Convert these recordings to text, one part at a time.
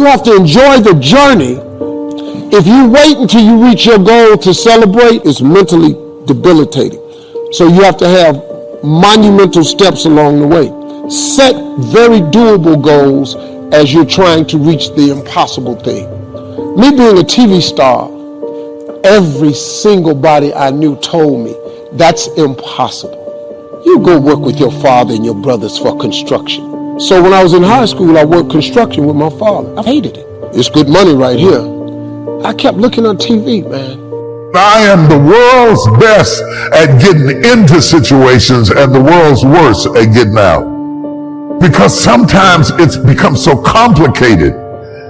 You have to enjoy the journey. If you wait until you reach your goal to celebrate, it's mentally debilitating. So you have to have monumental steps along the way. Set very doable goals as you're trying to reach the impossible thing. Me being a TV star, every single body I knew told me, that's impossible. You go work with your father and your brothers for construction. So when I was in high school, I worked construction with my father. I hated it. It's good money right here. I kept looking on TV, man. I am the world's best at getting into situations and the world's worst at getting out. Because sometimes it's become so complicated.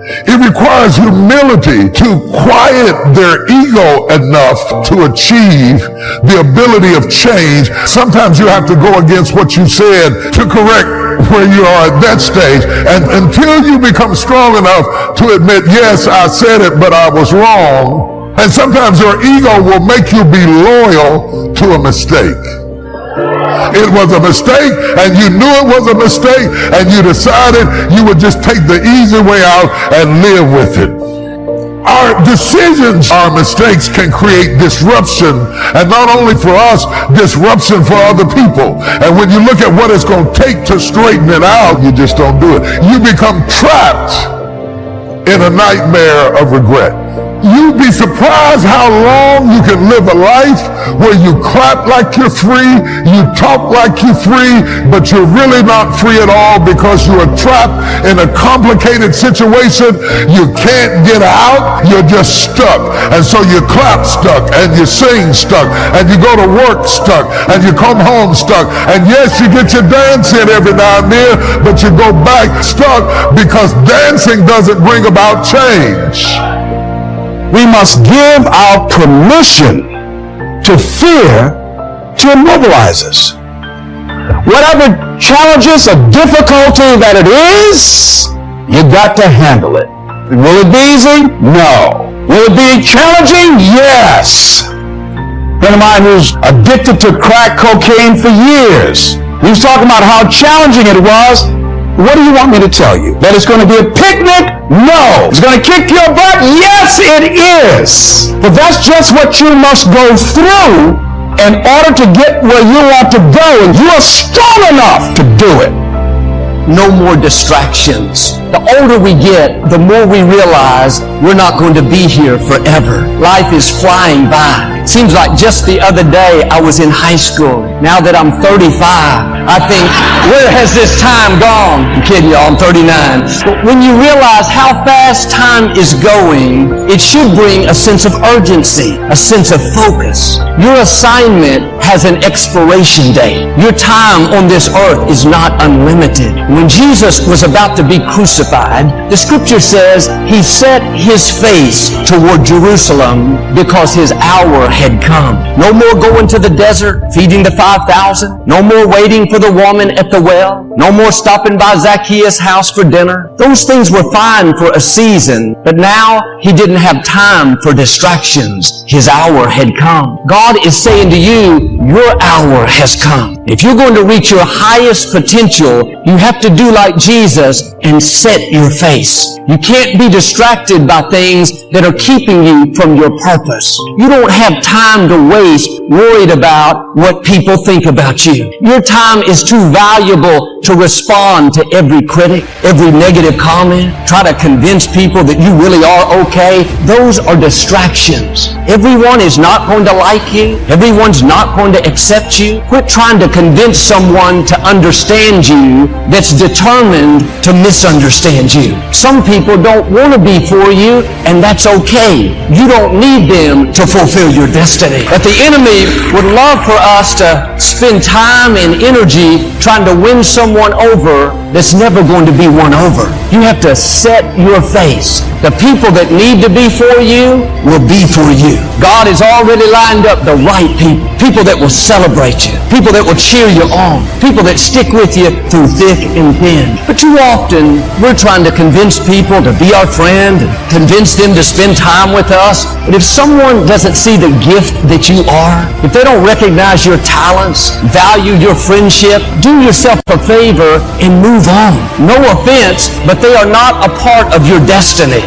It requires humility to quiet their ego enough to achieve the ability of change. Sometimes you have to go against what you said to correct where you are at that stage. And until you become strong enough to admit, yes, I said it, but I was wrong. And sometimes your ego will make you be loyal to a mistake. It was a mistake, and you knew it was a mistake, and you decided you would just take the easy way out and live with it. Our decisions, our mistakes can create disruption, and not only for us, disruption for other people. And when you look at what it's going to take to straighten it out, you just don't do it. You become trapped in a nightmare of regret. You'd be surprised how long you can live a life where you clap like you're free, you talk like you're free, but you're really not free at all because you are trapped in a complicated situation. You can't get out, you're just stuck. And so you clap stuck, and you sing stuck, and you go to work stuck, and you come home stuck. And yes, you get your dance in every now and then, but you go back stuck because dancing doesn't bring about change. We must give our permission to fear to immobilize us. Whatever challenges or difficulty that it is, you got to handle it. Will it be easy? No. Will it be challenging? Yes. A friend of mine who's addicted to crack cocaine for years, he was talking about how challenging it was. What do you want me to tell you? That it's going to be a picnic? No. It's going to kick your butt? Yes, it is. But that's just what you must go through in order to get where you want to go, and you are strong enough to do it. No more distractions. The older we get, the more we realize we're not going to be here forever. Life is flying by. It seems like just the other day I was in high school. Now that I'm 35, I think, where has this time gone? I'm kidding y'all, I'm 39. But when you realize how fast time is going, it should bring a sense of urgency, a sense of focus. Your assignment has an expiration date. Your time on this earth is not unlimited. When Jesus was about to be crucified, the scripture says he set his face toward Jerusalem because his hour had come. No more going to the desert, feeding the 5,000. No more waiting for the woman at the well. No more stopping by Zacchaeus' house for dinner. Those things were fine for a season, but now he didn't have time for distractions. His hour had come. God is saying to you, your hour has come. If you're going to reach your highest potential, you have to do like Jesus and set your face. You can't be distracted by things that are keeping you from your purpose. You don't have time to waste worried about what people think about you. Your time is too valuable to respond to every critic, every negative comment, try to convince people that you really are okay. Those are distractions. Everyone is not going to like you. Everyone's not going to accept you. Quit trying to convince someone to understand you that's determined to misunderstand you. Some people don't want to be for you, and that's okay. You don't need them to fulfill your destiny. But the enemy would love for us to spend time and energy trying to win someone over that's never going to be won over. You have to set your face. The people that need to be for you will be for you. God has already lined up the right people. People that will celebrate you. People that will cheer you on. People that stick with you through thick and thin. But too often, we're trying to convince people to be our friend and convince them to spend time with us. But if someone doesn't see the gift that you are, if they don't recognize your talents, value your friendship, do yourself a favor and move on. No offense, but they are not a part of your destiny.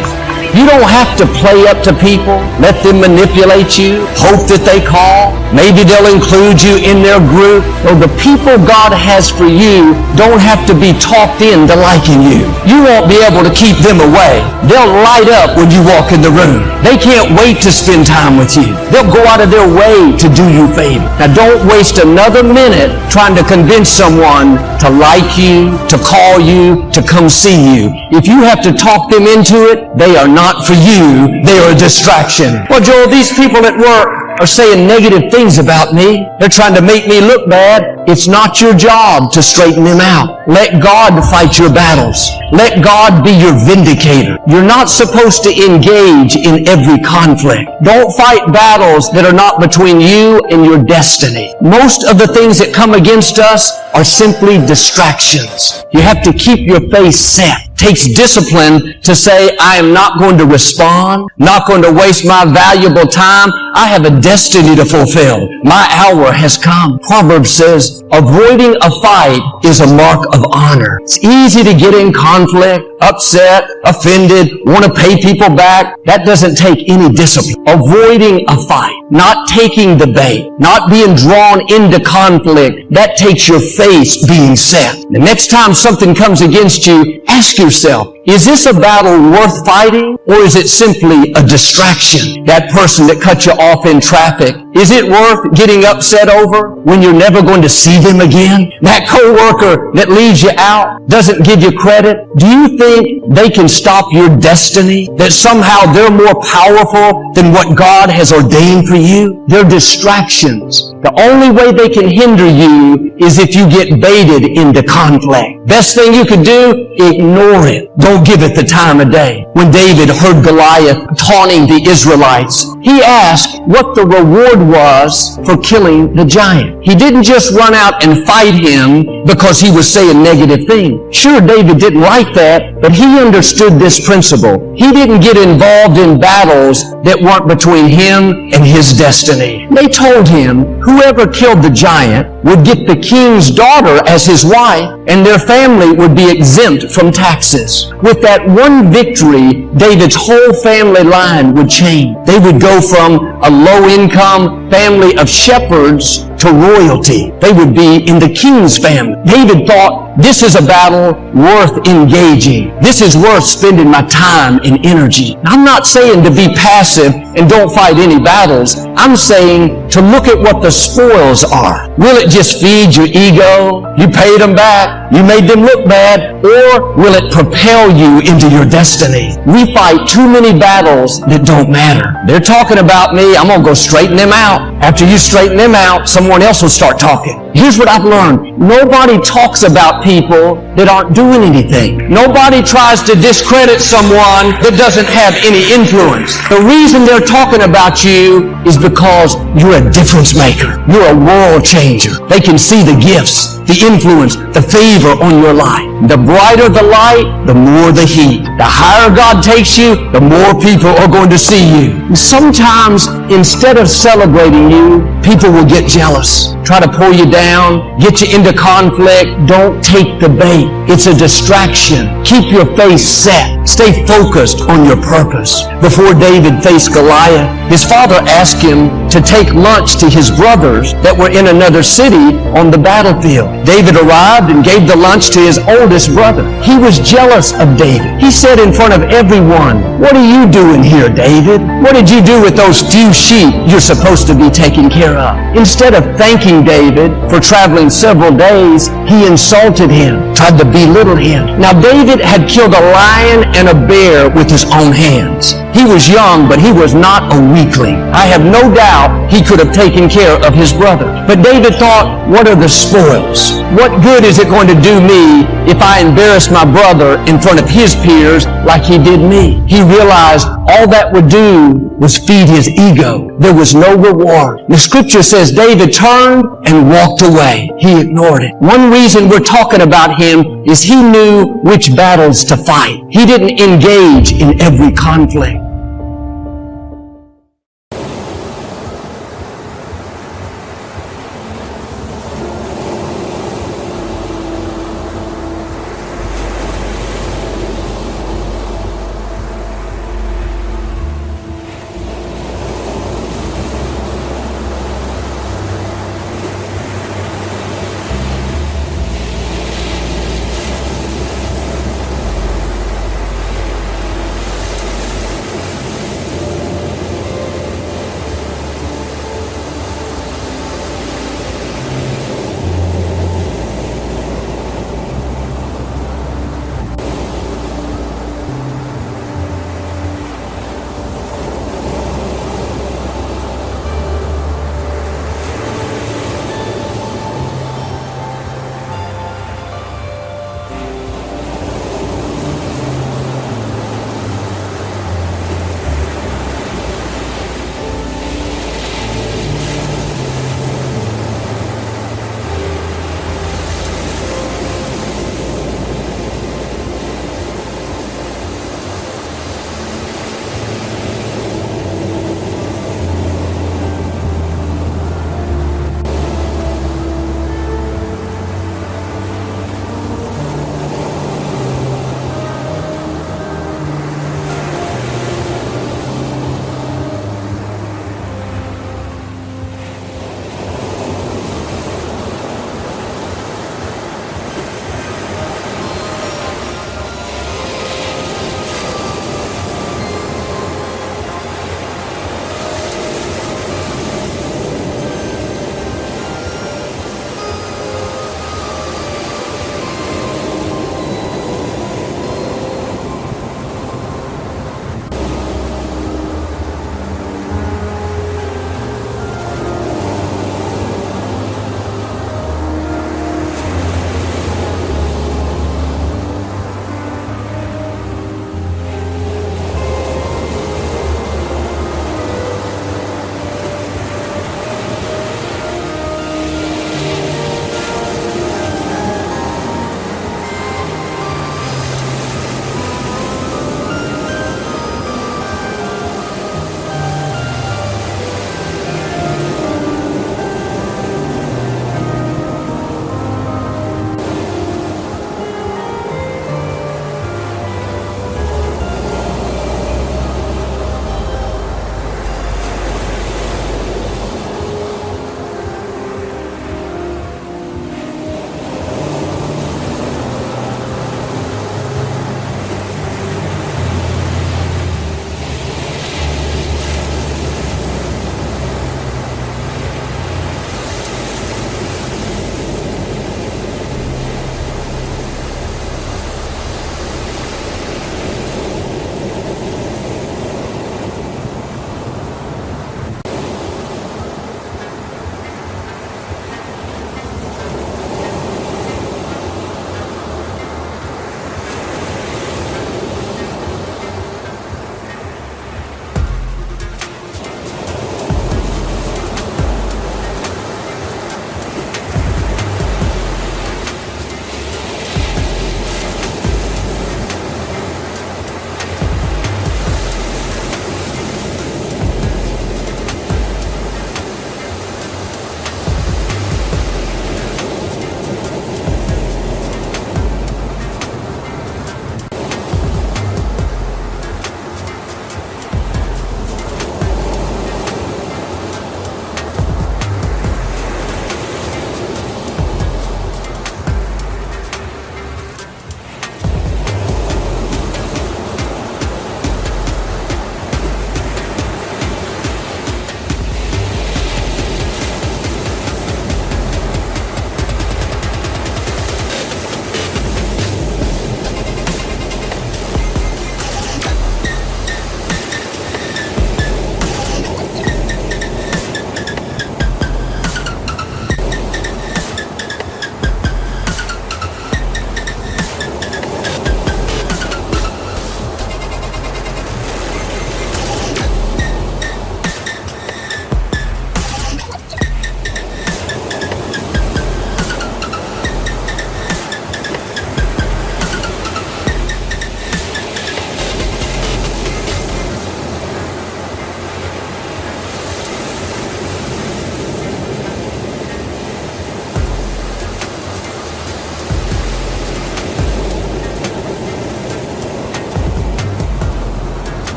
You don't have to play up to people, let them manipulate you, hope that they call. Maybe they'll include you in their group. Or the people God has for you don't have to be talked into liking you. You won't be able to keep them away. They'll light up when you walk in the room. They can't wait to spend time with you. They'll go out of their way to do you favor. Now don't waste another minute trying to convince someone to like you, to call you, to come see you. If you have to talk them into it, they are not for you. They are a distraction. Well, Joel, these people at work are saying negative things about me. They're trying to make me look bad. It's not your job to straighten them out. Let God fight your battles. Let God be your vindicator. You're not supposed to engage in every conflict. Don't fight battles that are not between you and your destiny. Most of the things that come against us are simply distractions. You have to keep your face set. It takes discipline to say, I am not going to respond, not going to waste my valuable time. I have a destiny to fulfill. My hour has come. Proverbs says, avoiding a fight is a mark of honor. It's easy to get in conflict, upset, offended, want to pay people back. That doesn't take any discipline. Avoiding a fight, not taking the bait, not being drawn into conflict, that takes your face being set. The next time something comes against you, ask yourself, is this a battle worth fighting, or is it simply a distraction? That person that cut you off in traffic, is it worth getting upset over when you're never going to see them again? That coworker that leaves you out, doesn't give you credit, do you think they can stop your destiny? That somehow they're more powerful than what God has ordained for you? They're distractions. The only way they can hinder you is if you get baited into conflict. Best thing you could do, ignore it. Don't give it the time of day. When David heard Goliath taunting the Israelites, he asked what the reward was for killing the giant. He didn't just run out and fight him because he was saying negative things. Sure, David didn't like that, but he understood this principle. He didn't get involved in battles that weren't between him and his destiny. They told him whoever killed the giant would get the king's daughter as his wife, and their family would be exempt from taxes. With that one victory, David's whole family line would change. They would go from a low-income family of shepherds to royalty. They would be in the king's family. David thought, this is a battle worth engaging. This is worth spending my time and energy. I'm not saying to be passive and don't fight any battles. I'm saying to look at what the spoils are. Will it just feed your ego? You paid them back. You made them look bad. Or will it propel you into your destiny? We fight too many battles that don't matter. They're talking about me. I'm going to go straighten them out. After you straighten them out, someone else will start talking. Here's what I've learned. Nobody talks about people that aren't doing anything. Nobody tries to discredit someone that doesn't have any influence. The reason they're talking about you is because you're a difference maker. You're a world changer. They can see the gifts, the influence, the favor on your life. The brighter the light, the more the heat. The higher God takes you, the more people are going to see you. And sometimes, instead of celebrating you, people will get jealous, try to pull you down, get you into conflict. Don't take the bait. It's a distraction. Keep your face set. Stay focused on your purpose. Before David faced Goliath, his father asked him to take lunch to his brothers that were in another city on the battlefield. David arrived and gave the lunch to his oldest brother. He was jealous of David. He said in front of everyone, "What are you doing here, David? What did you do with those few sheep you're supposed to be taking care of?" Instead of thanking David for traveling several days, he insulted him, tried to belittle him. Now David had killed a lion and a bear with his own hands. He was young, but he was not a weakling. I have no doubt he could have taken care of his brother. But David thought, what are the spoils? What good is it going to do me if I embarrass my brother in front of his peers like he did me? He realized all that would do was feed his ego. There was no reward. The scripture says David turned and walked away. He ignored it. One reason we're talking about him is he knew which battles to fight. He didn't engage in every conflict.